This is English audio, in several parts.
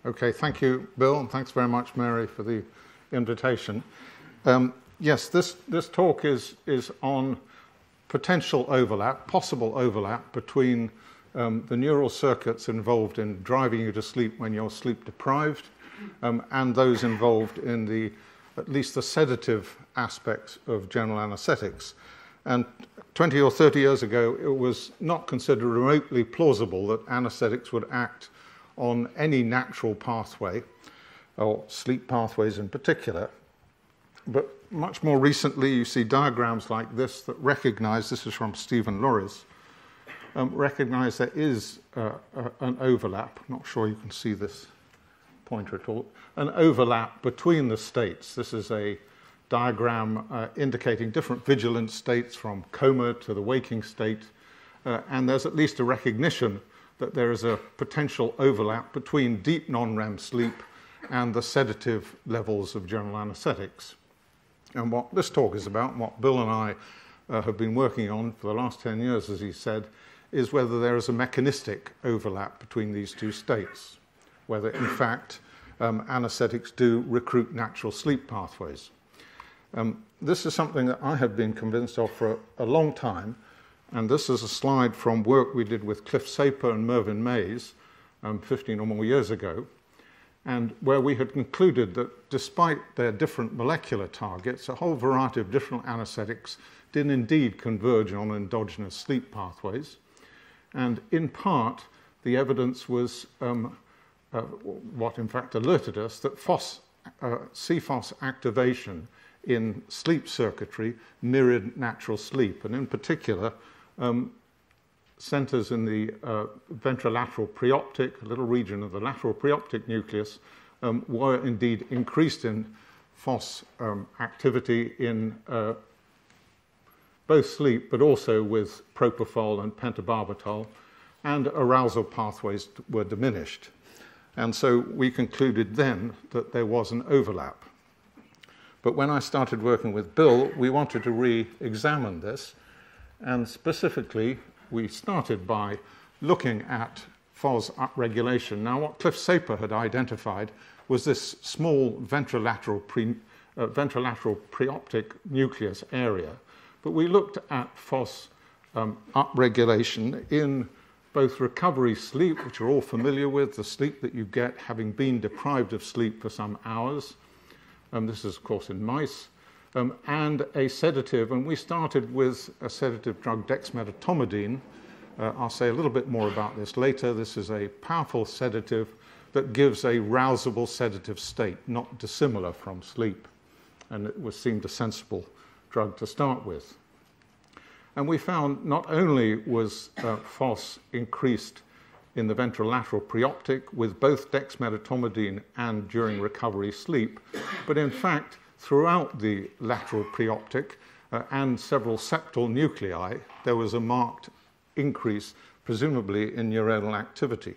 Okay, thank you, Bill, and thanks very much, Mary, for the invitation. Yes, this talk is on potential overlap, possible overlap between the neural circuits involved in driving you to sleep when you're sleep deprived and those involved in at least the sedative aspects of general anesthetics. And 20 or 30 years ago, it was not considered remotely plausible that anesthetics would act on any natural pathway, or sleep pathways in particular. But much more recently, you see diagrams like this that recognize, this is from Stephen Lorries, recognize there is an overlap. I'm not sure you can see this pointer at all. An overlap between the states. This is a diagram indicating different vigilance states from coma to the waking state. And there's at least a recognition that there is a potential overlap between deep non-REM sleep and the sedative levels of general anesthetics. And what this talk is about, and what Bill and I have been working on for the last 10 years, as he said, is whether there is a mechanistic overlap between these two states, whether, in fact, anesthetics do recruit natural sleep pathways. This is something that I have been convinced of for a long time, and this is a slide from work we did with Cliff Saper and Mervyn Mays 15 or more years ago, and where we had concluded that despite their different molecular targets, a whole variety of different anesthetics did indeed converge on endogenous sleep pathways. And in part, the evidence was what in fact alerted us that CFOS activation in sleep circuitry mirrored natural sleep, and in particular, centers in the ventrolateral preoptic, a little region of the lateral preoptic nucleus, were indeed increased in FOS activity in both sleep, but also with propofol and pentobarbital, and arousal pathways were diminished. And so we concluded then that there was an overlap. But when I started working with Bill, we wanted to re-examine this, and specifically, we started by looking at FOS upregulation. Now, what Cliff Saper had identified was this small ventrolateral preoptic nucleus area. But we looked at FOS upregulation in both recovery sleep, which you're all familiar with, the sleep that you get having been deprived of sleep for some hours. This is, of course, in mice. And a sedative, and we started with a sedative drug, Dexmedetomidine. I'll say a little bit more about this later. This is a powerful sedative that gives a rousable sedative state, not dissimilar from sleep. And it seemed a sensible drug to start with. And we found not only was FOS increased in the ventrolateral preoptic with both dexmedetomidine and during recovery sleep, but in fact, throughout the lateral preoptic and several septal nuclei, there was a marked increase, presumably in neuronal activity.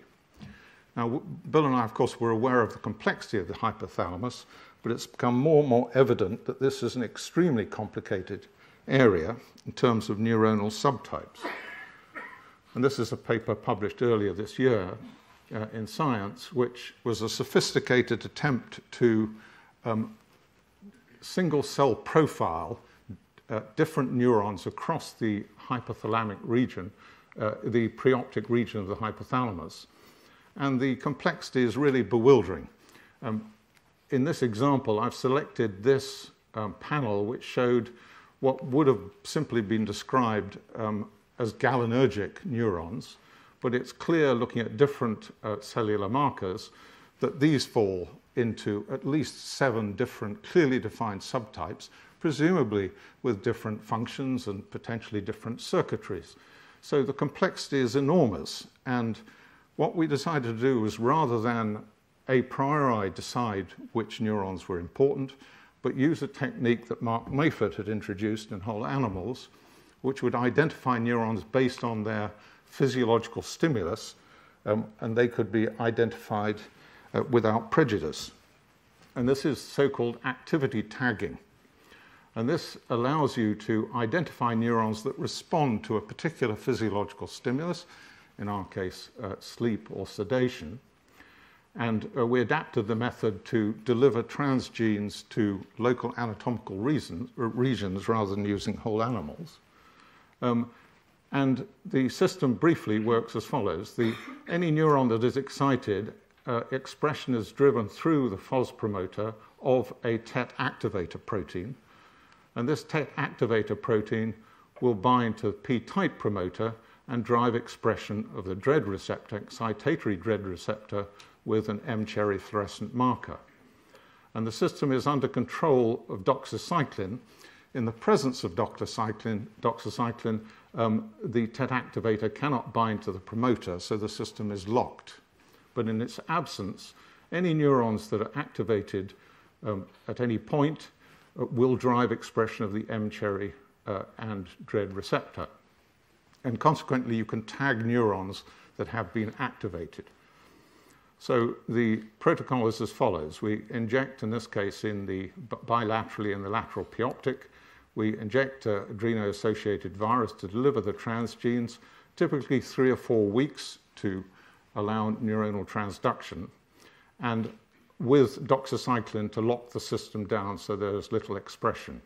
Now, Bill and I, of course, were aware of the complexity of the hypothalamus, but it's become more and more evident that this is an extremely complicated area in terms of neuronal subtypes. And this is a paper published earlier this year in Science, which was a sophisticated attempt to single-cell profile different neurons across the hypothalamic region, the preoptic region of the hypothalamus. And the complexity is really bewildering. In this example, I've selected this panel, which showed what would have simply been described as galaninergic neurons, but it's clear, looking at different cellular markers, that these fall into at least 7 different clearly defined subtypes, presumably with different functions and potentially different circuitries. So the complexity is enormous, and what we decided to do was, rather than a priori decide which neurons were important, but use a technique that Mark Mayford had introduced in whole animals, which would identify neurons based on their physiological stimulus, and they could be identified without prejudice. And this is so-called activity tagging. And this allows you to identify neurons that respond to a particular physiological stimulus, in our case, sleep or sedation, And we adapted the method to deliver transgenes to local anatomical regions rather than using whole animals. And the system briefly works as follows. Any neuron that is excited, expression is driven through the FOS promoter of a TET activator protein. And this TET activator protein will bind to the P-type promoter and drive expression of the DREAD receptor, excitatory DREAD receptor, with an M-cherry fluorescent marker. And the system is under control of doxycycline. In the presence of doxycycline, the TET activator cannot bind to the promoter, so the system is locked. But in its absence, any neurons that are activated at any point will drive expression of the M-cherry and DREAD receptor. And consequently, you can tag neurons that have been activated. So the protocol is as follows. We inject, in this case, bilaterally in the lateral preoptic. We inject adreno-associated virus to deliver the transgenes, typically 3 or 4 weeks to allow neuronal transduction, and with doxycycline to lock the system down so there's little expression.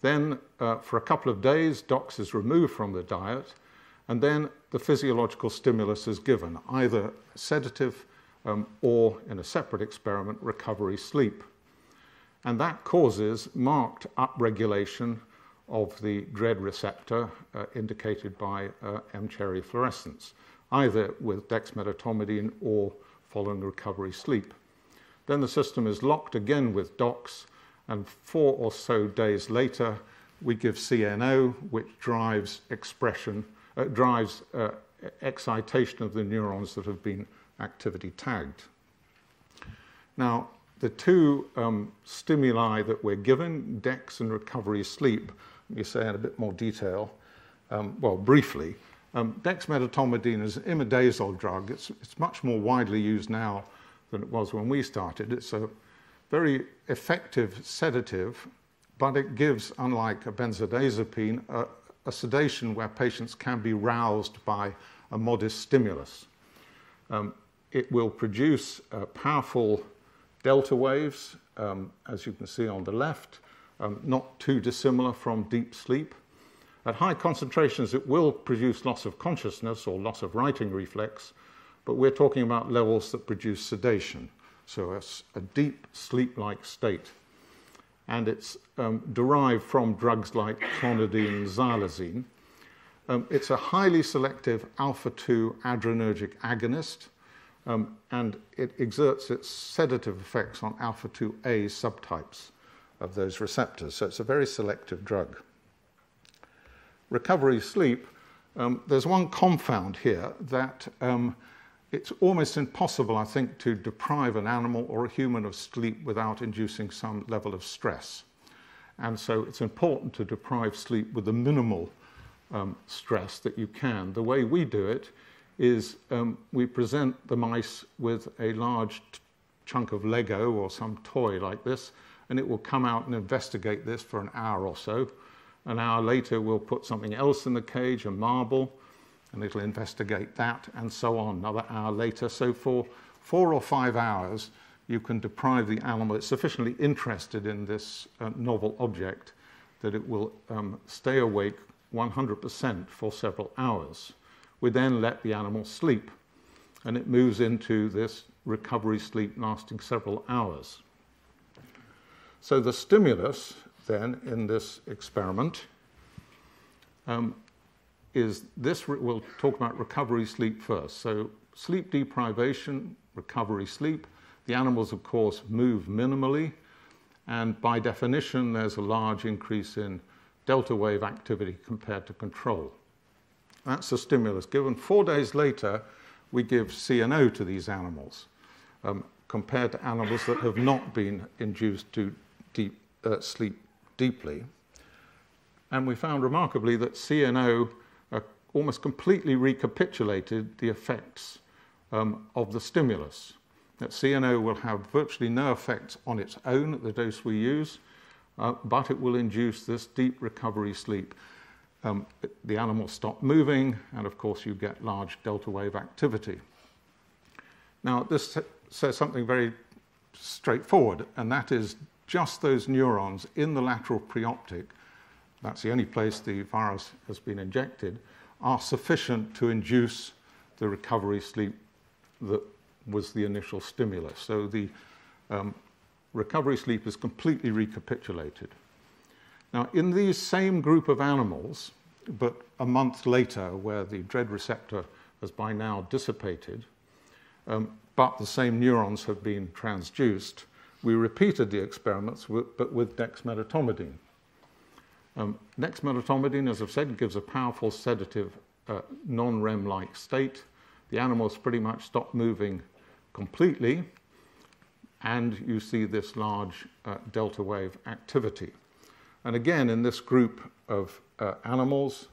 Then, for a couple of days, dox is removed from the diet, and then the physiological stimulus is given, either sedative or, in a separate experiment, recovery sleep. And that causes marked upregulation of the DREAD receptor indicated by M-cherry fluorescence, either with dexmedetomidine or following recovery sleep. Then the system is locked again with dox, and 4 or so days later, we give CNO, which drives excitation of the neurons that have been activity tagged. Now, the two stimuli that we're given, dex and recovery sleep, let me say in a bit more detail, well, briefly. Dexmedetomidine is an imidazole drug. It's much more widely used now than it was when we started. It's a very effective sedative, but it gives, unlike a benzodiazepine, a sedation where patients can be roused by a modest stimulus. It will produce powerful delta waves, as you can see on the left, not too dissimilar from deep sleep. At high concentrations, it will produce loss of consciousness or loss of writing reflex, but we're talking about levels that produce sedation, so a deep sleep-like state. And it's derived from drugs like clonidine and xylazine. It's a highly selective alpha-2 adrenergic agonist, and it exerts its sedative effects on alpha-2A subtypes of those receptors, so it's a very selective drug. Recovery sleep, there's one confound here that it's almost impossible, I think, to deprive an animal or a human of sleep without inducing some level of stress. And so it's important to deprive sleep with the minimal stress that you can. The way we do it is we present the mice with a large chunk of Lego or some toy like this, and it will come out and investigate this for an hour or so. An hour later, we'll put something else in the cage, a marble, and it'll investigate that, and so on. Another hour later. So for 4 or 5 hours, you can deprive the animal. It's sufficiently interested in this novel object that it will stay awake 100% for several hours. We then let the animal sleep, and it moves into this recovery sleep lasting several hours. So the stimulus then in this experiment is this. We'll talk about recovery sleep first. So sleep deprivation, recovery sleep. The animals, of course, move minimally, and by definition, there's a large increase in delta wave activity compared to control. That's the stimulus given. 4 days later, we give CNO to these animals, compared to animals that have not been induced to sleep deeply. And we found remarkably that CNO almost completely recapitulated the effects of the stimulus. That CNO will have virtually no effects on its own at the dose we use, but it will induce this deep recovery sleep. The animals stop moving, and of course you get large delta wave activity. Now, this says something very straightforward, and that is just those neurons in the lateral preoptic, that's the only place the virus has been injected, are sufficient to induce the recovery sleep that was the initial stimulus. So the recovery sleep is completely recapitulated. Now, in these same group of animals, but a month later, where the dread receptor has by now dissipated, but the same neurons have been transduced, we repeated the experiments, but with dexmedetomidine. Dexmedetomidine, as I've said, gives a powerful sedative, non-REM-like state. The animals pretty much stop moving completely, and you see this large delta wave activity. And again, in this group of animals,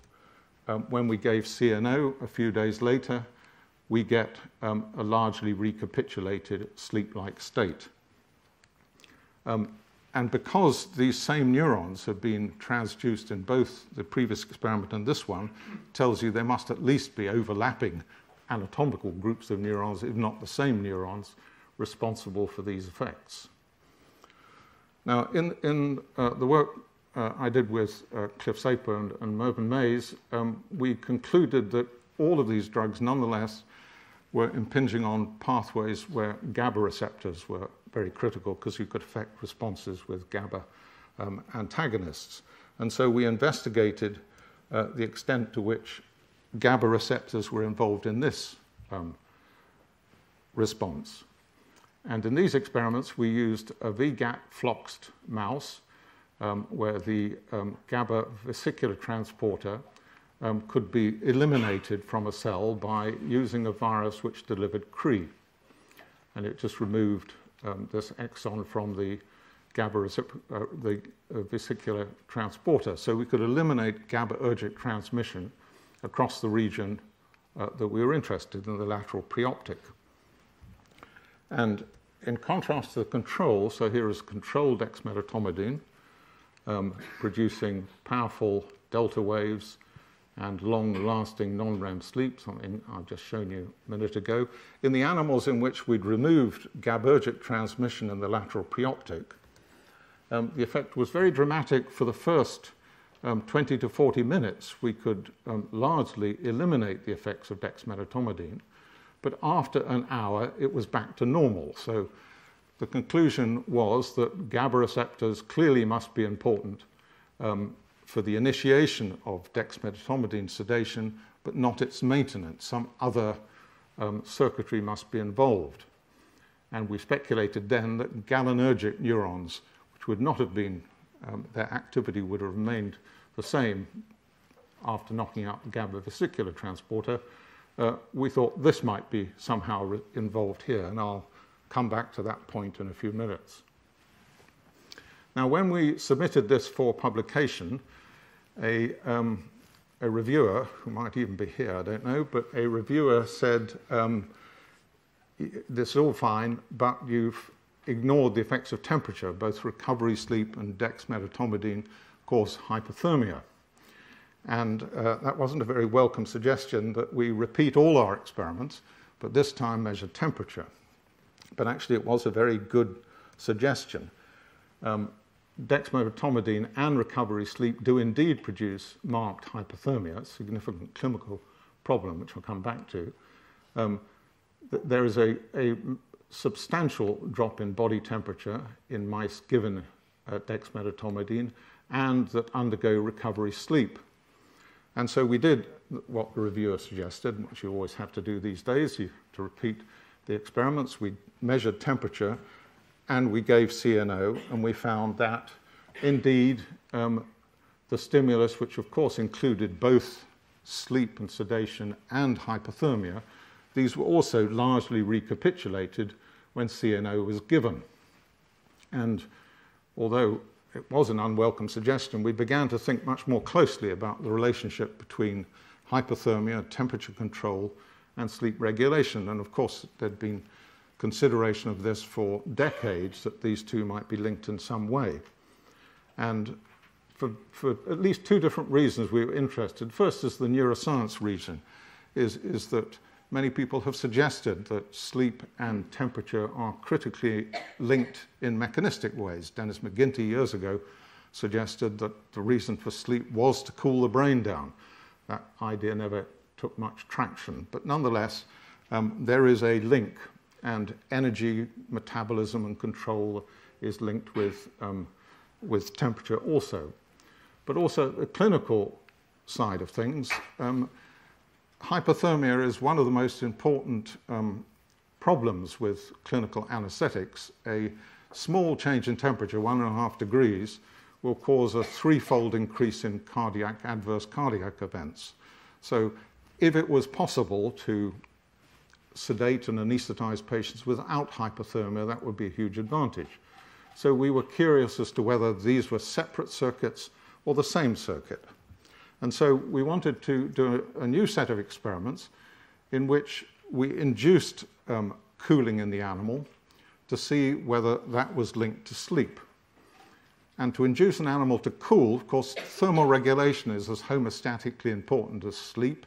when we gave CNO a few days later, we get a largely recapitulated sleep-like state. And because these same neurons have been transduced in both the previous experiment and this one, tells you there must at least be overlapping anatomical groups of neurons, if not the same neurons, responsible for these effects. Now, in the work I did with Cliff Saper and Mervyn Mays, we concluded that all of these drugs, nonetheless, were impinging on pathways where GABA receptors were very critical, because you could affect responses with GABA antagonists. And so we investigated the extent to which GABA receptors were involved in this response. And in these experiments, we used a VGAT-floxed mouse, where the GABA vesicular transporter could be eliminated from a cell by using a virus which delivered Cre. And it just removed this exon from the GABA vesicular transporter. So we could eliminate GABAergic transmission across the region that we were interested in, the lateral preoptic. And in contrast to the control, so here is controlled dexmedetomidine, producing powerful delta waves and long-lasting non-REM sleep, something I've just shown you a minute ago. In the animals in which we'd removed GABAergic transmission in the lateral preoptic, the effect was very dramatic. For the first 20 to 40 minutes, we could largely eliminate the effects of dexmedetomidine, but after an hour, it was back to normal. So the conclusion was that GABA receptors clearly must be important for the initiation of dexmedetomidine sedation, but not its maintenance. Some other circuitry must be involved. And we speculated then that galaninergic neurons, which would not have been, their activity would have remained the same after knocking out the GABA vesicular transporter. We thought this might be somehow involved here, and I'll come back to that point in a few minutes. Now, when we submitted this for publication, a reviewer, who might even be here, I don't know, but a reviewer said, this is all fine, but you've ignored the effects of temperature. Both recovery sleep and dexmedetomidine cause hypothermia. And that wasn't a very welcome suggestion that we repeat all our experiments, but this time measure temperature. But actually, it was a very good suggestion. Dexmedetomidine and recovery sleep do indeed produce marked hypothermia, a significant clinical problem, which I'll come back to. There is a substantial drop in body temperature in mice given dexmedetomidine and that undergo recovery sleep. And so we did what the reviewer suggested, which you always have to do these days, to repeat the experiments. We measured temperature and we gave CNO, and we found that indeed the stimulus, which of course included both sleep and sedation and hypothermia, these were also largely recapitulated when CNO was given. And although it was an unwelcome suggestion, we began to think much more closely about the relationship between hypothermia, temperature control, and sleep regulation. And of course, there'd been consideration of this for decades, that these two might be linked in some way. And for at least two different reasons we were interested. First is the neuroscience reason, is that many people have suggested that sleep and temperature are critically linked in mechanistic ways. Dennis McGinty years ago suggested that the reason for sleep was to cool the brain down. That idea never took much traction, but nonetheless, there is a link, and energy metabolism and control is linked with temperature also. But also the clinical side of things. Hypothermia is one of the most important problems with clinical anesthetics. A small change in temperature, 1.5 degrees, will cause a threefold increase in adverse cardiac events. So if it was possible to sedate and anesthetize patients without hypothermia, that would be a huge advantage. So we were curious as to whether these were separate circuits or the same circuit. And so we wanted to do a new set of experiments in which we induced cooling in the animal to see whether that was linked to sleep. And to induce an animal to cool, of course, thermal regulation is as homeostatically important as sleep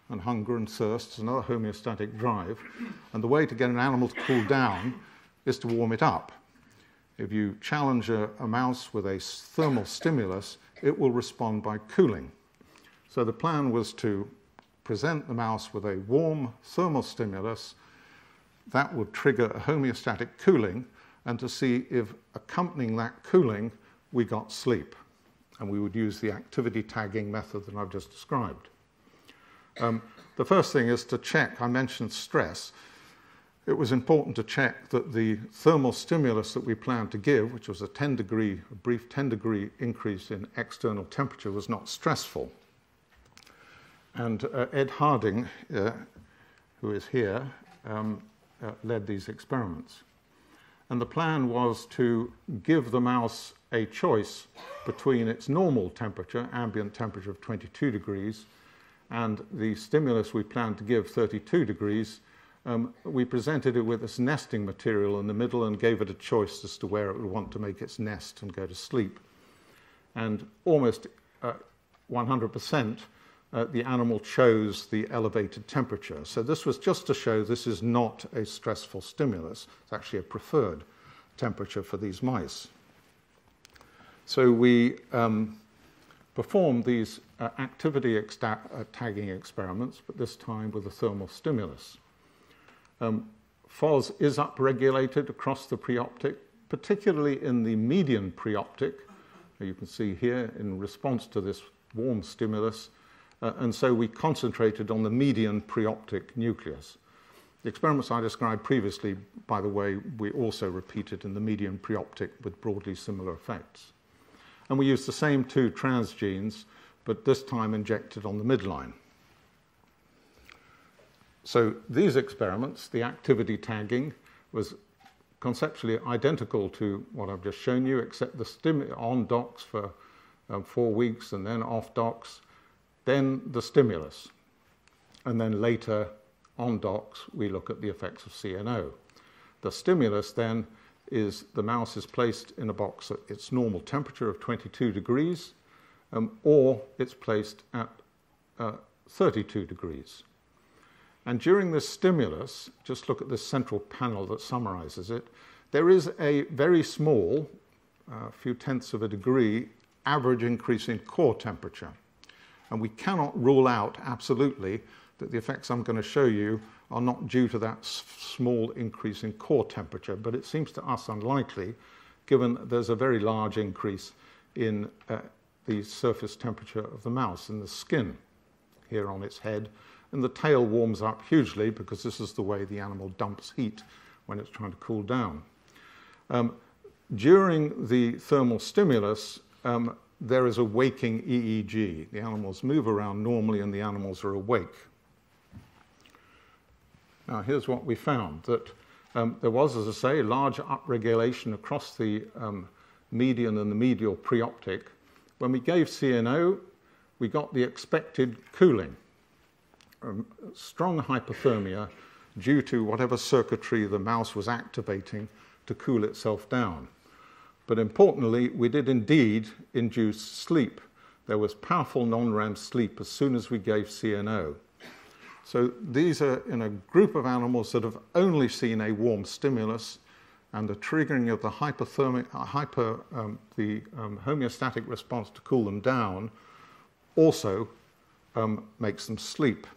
and hunger and thirst. It's another homeostatic drive. And the way to get an animal to cool down is to warm it up. If you challenge a mouse with a thermal stimulus, it will respond by cooling. So the plan was to present the mouse with a warm thermal stimulus that would trigger a homeostatic cooling, and to see if accompanying that cooling we got sleep. And we would use the activity tagging method that I've just described. The first thing is to check, I mentioned stress. It was important to check that the thermal stimulus that we planned to give, which was a brief 10-degree increase in external temperature, was not stressful. And Ed Harding, who is here, led these experiments. And the plan was to give the mouse a choice between its normal temperature, ambient temperature of 22 degrees, and the stimulus we planned to give, 32 degrees. We presented it with this nesting material in the middle and gave it a choice as to where it would want to make its nest and go to sleep. And almost 100%, the animal chose the elevated temperature. So this was just to show this is not a stressful stimulus. It's actually a preferred temperature for these mice. So we performed these activity tagging experiments, but this time with a thermal stimulus. FOS is upregulated across the preoptic, particularly in the median preoptic. You can see here in response to this warm stimulus. And so we concentrated on the median preoptic nucleus. The experiments I described previously, by the way, we also repeated in the median preoptic with broadly similar effects. And we used the same two transgenes, but this time injected on the midline. So these experiments, the activity tagging, was conceptually identical to what I've just shown you, except the on docs for 4 weeks and then off docs, then the stimulus. And then later, on docs, we look at the effects of CNO. The stimulus then is the mouse is placed in a box at its normal temperature of 22 degrees, or it's placed at 32 degrees. And during this stimulus, just look at this central panel that summarizes it, there is a very small, few tenths of a degree, average increase in core temperature. And we cannot rule out absolutely that the effects I'm going to show you are not due to that small increase in core temperature, but it seems to us unlikely, given there's a very large increase in the surface temperature of the mouse in the skin here on its head, and the tail warms up hugely because this is the way the animal dumps heat when it's trying to cool down. During the thermal stimulus, there is a waking EEG. The animals move around normally and the animals are awake. Now here's what we found, that there was, as I say, large upregulation across the median and the medial preoptic. When we gave CNO, we got the expected cooling. Strong hypothermia due to whatever circuitry the mouse was activating to cool itself down. But importantly, we did indeed induce sleep. There was powerful non-REM sleep as soon as we gave CNO. So these are in a group of animals that have only seen a warm stimulus, and the triggering of the homeostatic response to cool them down also makes them sleep.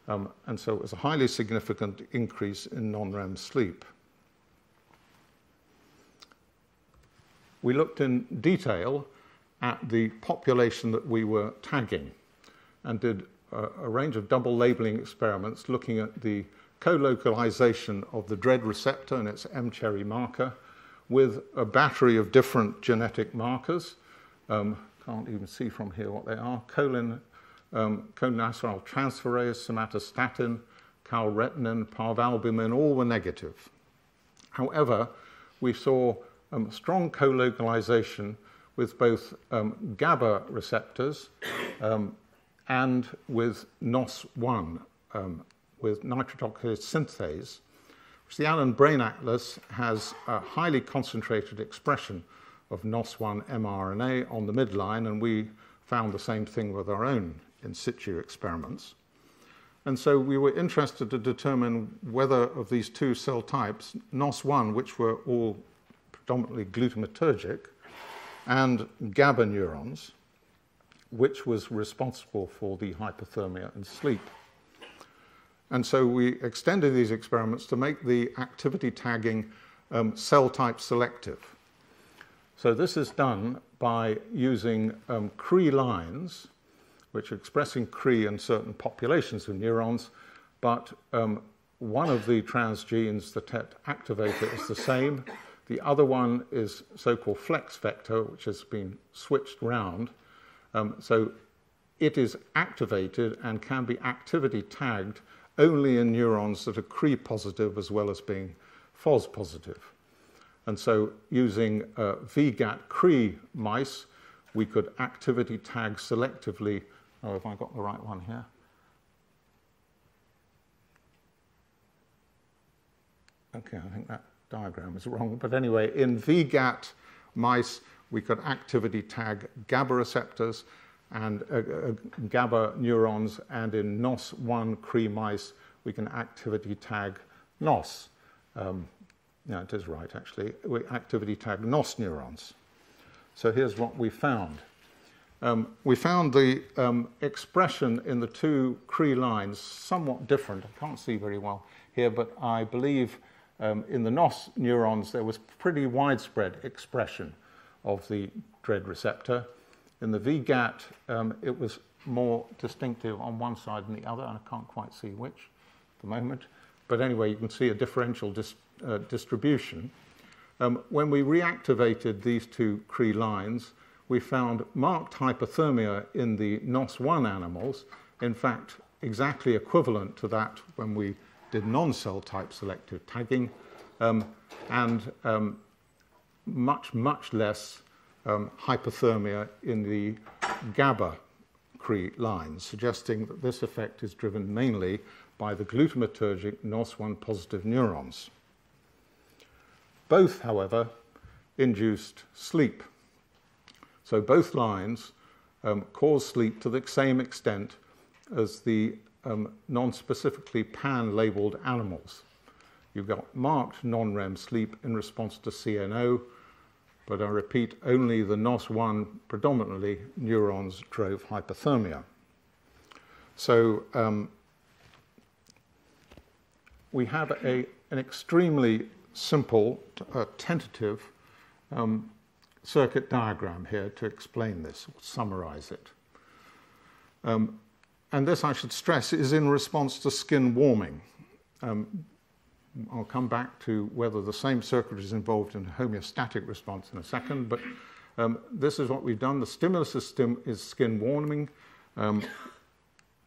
And so it was a highly significant increase in non-REM sleep. We looked in detail at the population that we were tagging and did a range of double labeling experiments looking at the co-localization of the dread receptor and its M-cherry marker with a battery of different genetic markers. Can't even see from here what they are. Cholinesterase transferase, somatostatin, calretinin, parvalbumin, all were negative. However, we saw strong co-localization with both GABA receptors and with NOS1, with nitric oxide synthase, which the Allen Brain Atlas has a highly concentrated expression of NOS1 mRNA on the midline, and we found the same thing with our own in situ experiments. And so we were interested to determine whether of these two cell types, NOS1, which were all predominantly glutamatergic, and GABA neurons, which was responsible for the hypothermia and sleep. And so we extended these experiments to make the activity tagging cell type selective. So this is done by using Cre lines, which are expressing Cre in certain populations of neurons, but one of the transgenes, the TET activator, is the same. The other one is so-called flex vector, which has been switched round. So it is activated and can be activity tagged only in neurons that are Cre positive as well as being FOS positive. And so using VGAT Cre mice, we could activity tag selectively. Oh, have I got the right one here? Okay, I think that diagram is wrong. But anyway, in VGAT mice, we could activity tag GABA receptors and GABA neurons, and in NOS1 Cre mice, we can activity tag NOS. No, it is right, actually. We activity tag NOS neurons. So here's what we found. We found the expression in the two Cre lines somewhat different. I can't see very well here, but I believe in the NOS neurons there was pretty widespread expression of the dread receptor. In the VGAT, it was more distinctive on one side than the other, and I can't quite see which at the moment. But anyway, you can see a differential distribution. When we reactivated these two Cre lines, we found marked hypothermia in the NOS1 animals, in fact, exactly equivalent to that when we did non-cell type selective tagging, and much, much less hypothermia in the GABA Cre lines, suggesting that this effect is driven mainly by the glutamatergic NOS1 positive neurons. Both, however, induced sleep. So both lines cause sleep to the same extent as the non-specifically pan-labeled animals. You've got marked non-REM sleep in response to CNO, but I repeat, only the NOS1 predominantly neurons drove hypothermia. So we have an extremely simple, tentative circuit diagram here to explain this, or summarize it. And this, I should stress, is in response to skin warming. I'll come back to whether the same circuitry is involved in homeostatic response in a second, but this is what we've done. The stimulus is skin warming.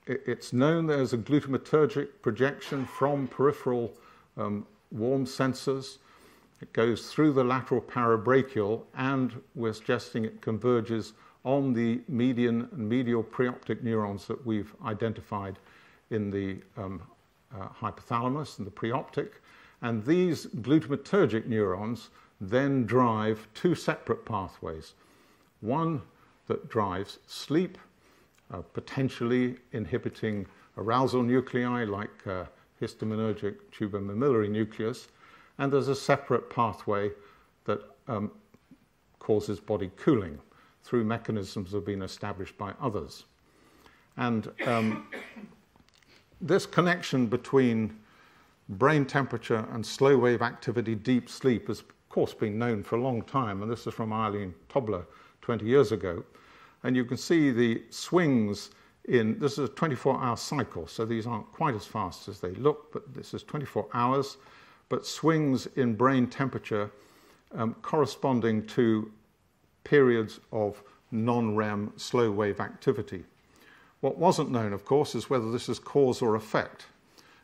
It's known there's a glutamatergic projection from peripheral warm sensors. It goes through the lateral parabrachial, and we're suggesting it converges on the median and medial preoptic neurons that we've identified in the hypothalamus and the preoptic. And these glutamatergic neurons then drive two separate pathways. One that drives sleep, potentially inhibiting arousal nuclei like histaminergic tubermammillary nucleus, and there's a separate pathway that causes body cooling through mechanisms that have been established by others. And this connection between brain temperature and slow wave activity deep sleep has, of course, been known for a long time, and this is from Eileen Tobler 20 years ago. And you can see the swings in, this is a 24-hour cycle, so these aren't quite as fast as they look, but this is 24 hours, but swings in brain temperature corresponding to periods of non-REM slow wave activity. What wasn't known, of course, is whether this is cause or effect.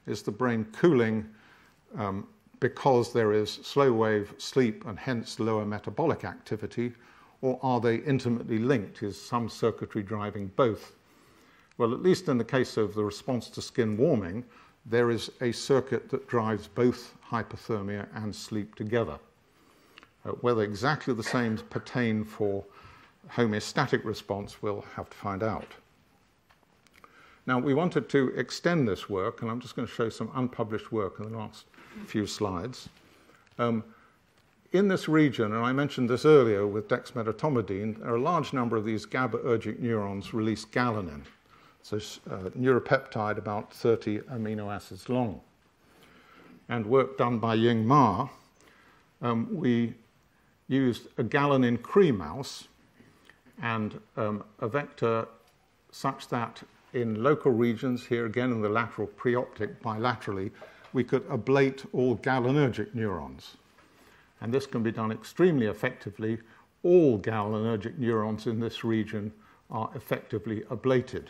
Is the brain cooling because there is slow wave sleep and hence lower metabolic activity, or are they intimately linked? Is some circuitry driving both? Well, at least in the case of the response to skin warming, there is a circuit that drives both hypothermia and sleep together. Whether exactly the same pertain for homeostatic response, we'll have to find out. Now, we wanted to extend this work, and I'm just going to show some unpublished work in the last few slides. In this region, and I mentioned this earlier with dexmedetomidine, there are a large number of these GABAergic neurons release galanin. So neuropeptide about 30 amino acids long. And work done by Ying Ma, we used a galanin-free mouse and a vector such that in local regions, here again in the lateral preoptic bilaterally, we could ablate all galaninergic neurons. And this can be done extremely effectively. All galaninergic neurons in this region are effectively ablated.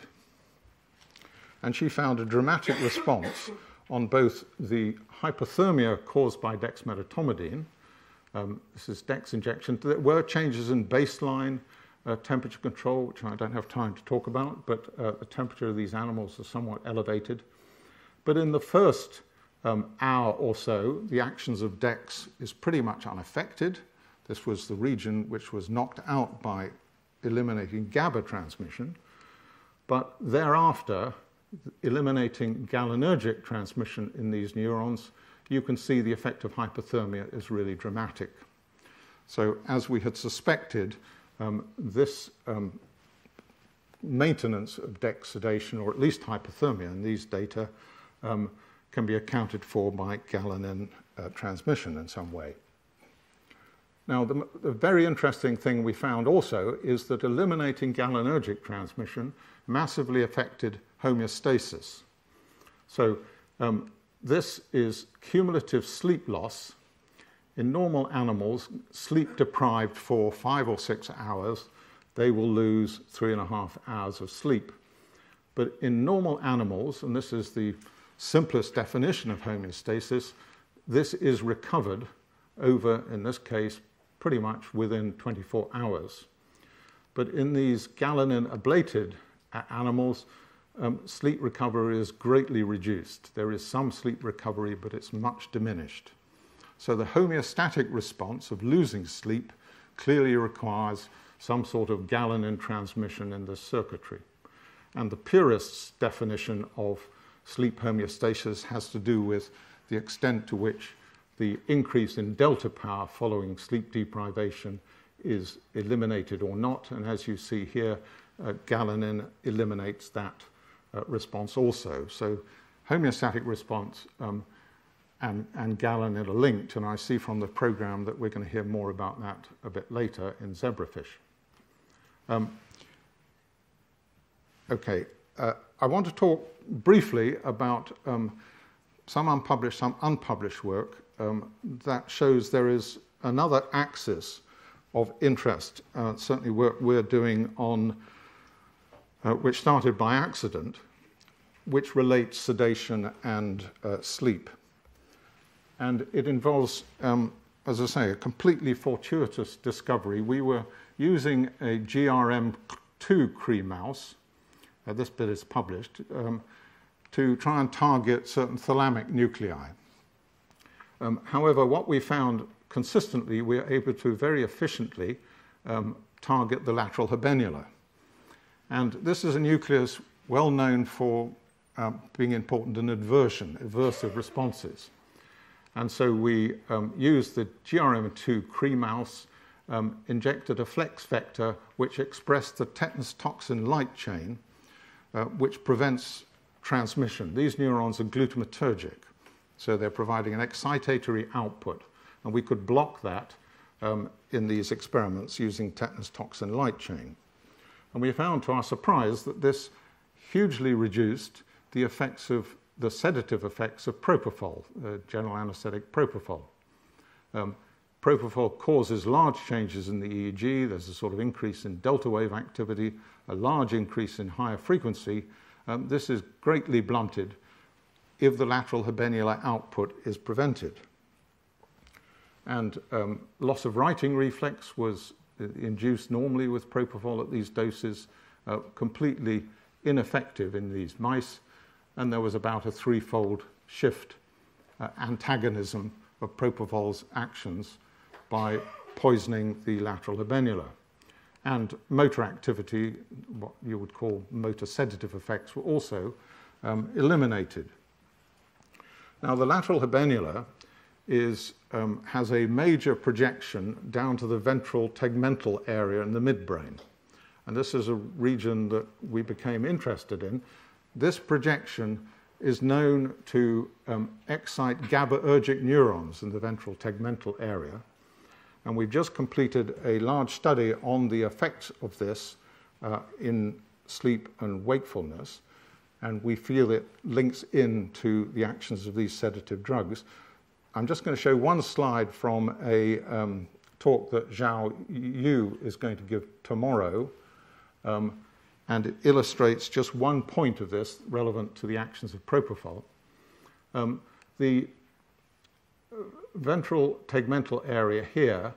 And she found a dramatic response on both the hypothermia caused by dexmedetomidine, this is dex injection. There were changes in baseline temperature control, which I don't have time to talk about, but the temperature of these animals is somewhat elevated. But in the first hour or so, the actions of dex is pretty much unaffected. This was the region which was knocked out by eliminating GABA transmission. But thereafter, eliminating galaninergic transmission in these neurons, you can see the effect of hypothermia is really dramatic. So as we had suspected, this maintenance of dex sedation, or at least hypothermia in these data, can be accounted for by galanin transmission in some way. Now, the very interesting thing we found also is that eliminating galaninergic transmission massively affected homeostasis. So this is cumulative sleep loss. In normal animals, sleep deprived for 5 or 6 hours, they will lose 3.5 hours of sleep. But in normal animals, and this is the simplest definition of homeostasis, this is recovered over, in this case, pretty much within 24 hours. But in these galanin-ablated animals, sleep recovery is greatly reduced. There is some sleep recovery, but it's much diminished. So the homeostatic response of losing sleep clearly requires some sort of galanin transmission in the circuitry. And the purist's definition of sleep homeostasis has to do with the extent to which the increase in delta power following sleep deprivation is eliminated or not. And as you see here, galanin eliminates that response also. So homeostatic response and galanin are linked, and I see from the program that we're going to hear more about that a bit later in zebrafish. I want to talk briefly about some unpublished, some unpublished work that shows there is another axis of interest, certainly work we're doing on, which started by accident, which relates sedation and sleep. And it involves, as I say, a completely fortuitous discovery. We were using a GRM2 Cree mouse, this bit is published, to try and target certain thalamic nuclei. However, what we found consistently, we are able to very efficiently target the lateral habenula. And this is a nucleus well known for being important in aversive responses. And so we used the GRM2 Cree mouse, injected a flex vector which expressed the tetanus toxin light chain, which prevents transmission. These neurons are glutamatergic, so they're providing an excitatory output, and we could block that in these experiments using tetanus toxin light chain. And we found, to our surprise, that this hugely reduced the effects of the sedative effects of propofol, general anesthetic propofol. Propofol causes large changes in the EEG. There's a sort of increase in delta wave activity, a large increase in higher frequency. This is greatly blunted if the lateral habenula output is prevented. And loss of writing reflex was induced normally with propofol at these doses, completely ineffective in these mice, and there was about a threefold shift antagonism of propofol's actions by poisoning the lateral habenula. And motor activity, what you would call motor sedative effects, were also eliminated. Now, the lateral habenula has a major projection down to the ventral tegmental area in the midbrain. And this is a region that we became interested in. This projection is known to excite GABAergic neurons in the ventral tegmental area. And we've just completed a large study on the effects of this in sleep and wakefulness. And we feel it links into the actions of these sedative drugs. I'm just going to show one slide from a talk that Zhao Yu is going to give tomorrow. And it illustrates just one point of this relevant to the actions of propofol. The ventral tegmental area here,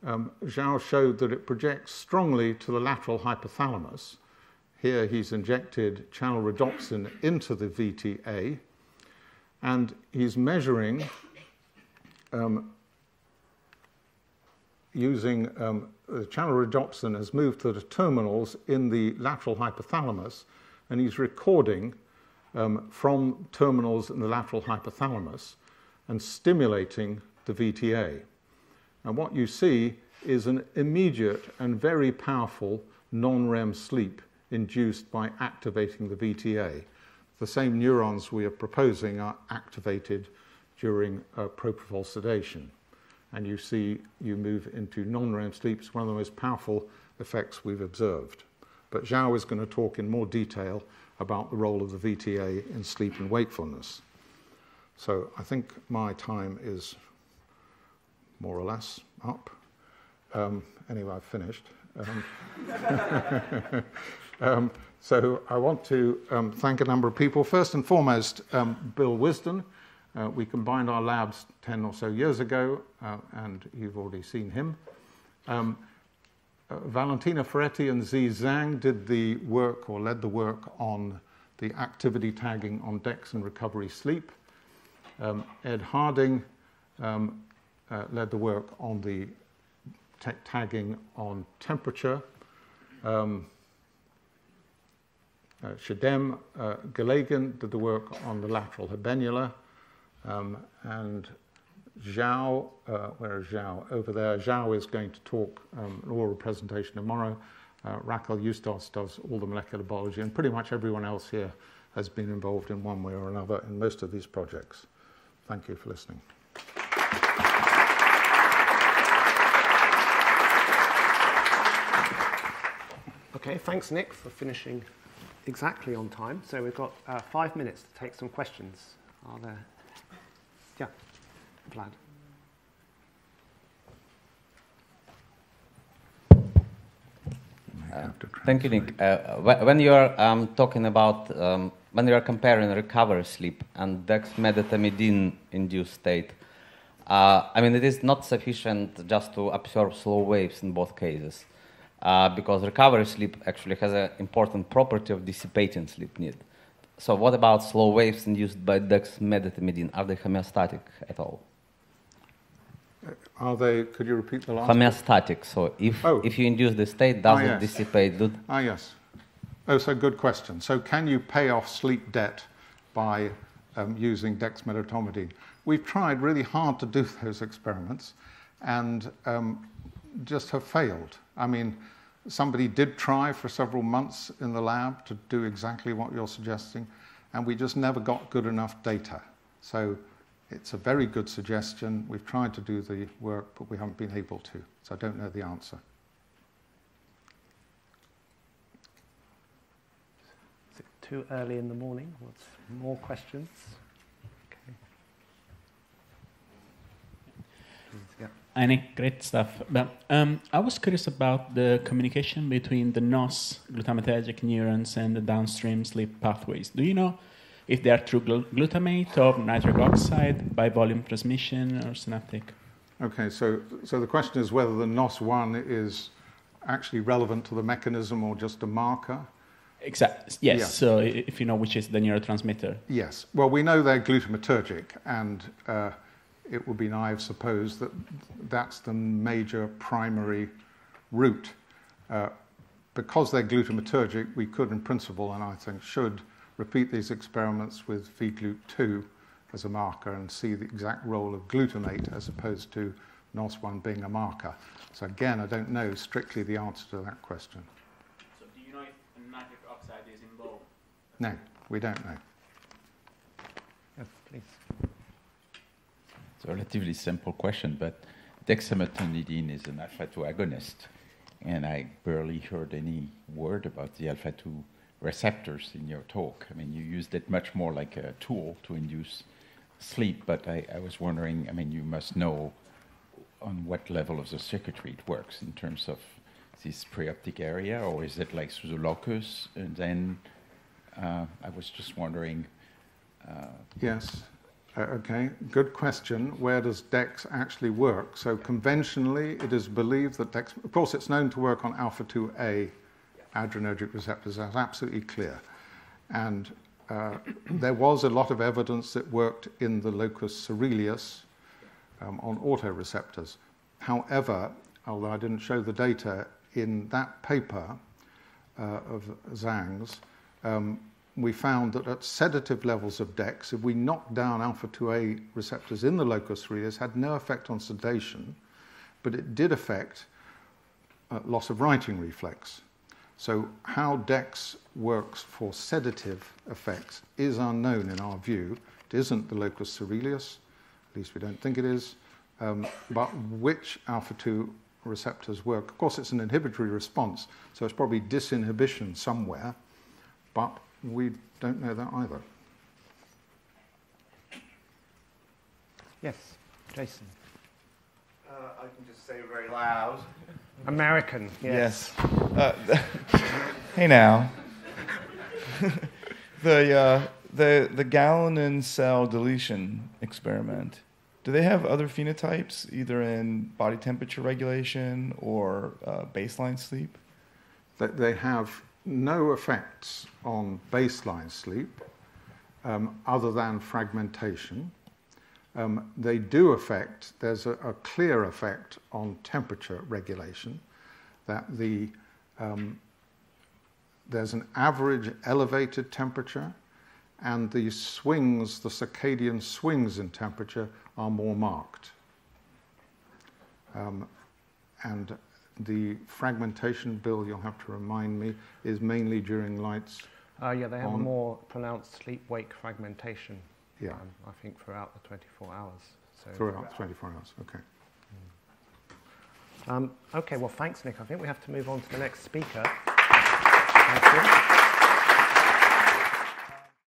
Zhao showed that it projects strongly to the lateral hypothalamus. Here he's injected channel rhodopsin into the VTA, and he's measuring using the channel rhodopsin has moved to the terminals in the lateral hypothalamus, and he's recording from terminals in the lateral hypothalamus and stimulating the VTA. And what you see is an immediate and very powerful non-REM sleep induced by activating the VTA. The same neurons we are proposing are activated during propofol sedation. And you see you move into non-REM sleep. It's one of the most powerful effects we've observed. But Zhao is going to talk in more detail about the role of the VTA in sleep and wakefulness. So I think my time is more or less up. Anyway, I've finished. So I want to thank a number of people. First and foremost, Bill Wisden. We combined our labs 10 or so years ago, and you've already seen him. Valentina Ferretti and Zi Zhang did the work, or led the work, on the activity tagging on Dex and recovery sleep. Ed Harding led the work on the tagging on temperature. Shadem Galagan did the work on the lateral habenula. And Zhao, where is Zhao? Over there. Zhao is going to talk an oral presentation tomorrow. Raquel Eustos does all the molecular biology, and pretty much everyone else here has been involved in one way or another in most of these projects. Thank you for listening. Okay, thanks, Nick, for finishing exactly on time. So we've got 5 minutes to take some questions. Are there? Yeah, Vlad. Thank you, Nick. When you are talking about, when you are comparing recovery sleep and Dexmedetomidine induced state, I mean, it is not sufficient just to observe slow waves in both cases, because recovery sleep actually has an important property of dissipating sleep need. So what about slow waves induced by Dexmedetomidine? Are they homeostatic at all? Are they, could you repeat the last? Homeostatic. So if you induce the state, does it dissipate? Yes. Oh, so good question. So can you pay off sleep debt by using dexmedetomidine. We've tried really hard to do those experiments and just have failed. I mean, somebody did try for several months in the lab to do exactly what you're suggesting, and we just never got good enough data. So it's a very good suggestion. We've tried to do the work, but we haven't been able to. So I don't know the answer. Is it too early in the morning? What's more questions? Okay. Yeah. Hi, Nick, great stuff. But I was curious about the communication between the NOS glutamatergic neurons and the downstream sleep pathways. Do you know if they are through glutamate or nitric oxide, by volume transmission or synaptic? Okay, so the question is whether the NOS1 is actually relevant to the mechanism or just a marker? Exactly. Yes. Yeah. So if you know which is the neurotransmitter. Yes. Well, we know they're glutamatergic, and it would be naive to suppose that that's the major primary route. Because they're glutamatergic, we could, in principle, and I think should, repeat these experiments with VGlut2 as a marker and see the exact role of glutamate as opposed to NOS1 being a marker. So again, I don't know strictly the answer to that question. So do you know if nitric oxide is involved? No, we don't know. Yes, please. It's a relatively simple question, but dexmedetomidine is an alpha-2 agonist, and I barely heard any word about the alpha-2 receptors in your talk. I mean, you used it much more like a tool to induce sleep, but I was wondering, I mean, you must know on what level of the circuitry it works in terms of this preoptic area, or is it like through the locus? And then I was just wondering. Yes. Okay, good question. Where does DEX actually work? So conventionally, it is believed that DEX, of course, it's known to work on alpha-2A adrenergic receptors. That's absolutely clear. And there was a lot of evidence that worked in the locus coeruleus on autoreceptors. However, although I didn't show the data, in that paper of Zhang's, we found that at sedative levels of DEX, if we knocked down alpha-2A receptors in the locus coeruleus, had no effect on sedation, but it did affect loss of writing reflex. So how DEX works for sedative effects is unknown in our view. It isn't the locus coeruleus, at least we don't think it is, but which alpha-2 receptors work. Of course, it's an inhibitory response, so it's probably disinhibition somewhere, but we don't know that either. Yes, Jason. I can just say very loud. American, yes. Hey now. The galanin cell deletion experiment, do they have other phenotypes, either in body temperature regulation or baseline sleep? They have no effects on baseline sleep other than fragmentation. They do affect, there's a clear effect on temperature regulation, that there's an average elevated temperature, and the swings, the circadian swings in temperature are more marked. And the fragmentation, Bill, you'll have to remind me, is mainly during lights. Yeah, they have a more pronounced sleep-wake fragmentation. Yeah. I think throughout the 24 hours. So Throughout 24 hours, okay. Okay, well, thanks, Nick. I think we have to move on to the next speaker. Thank you.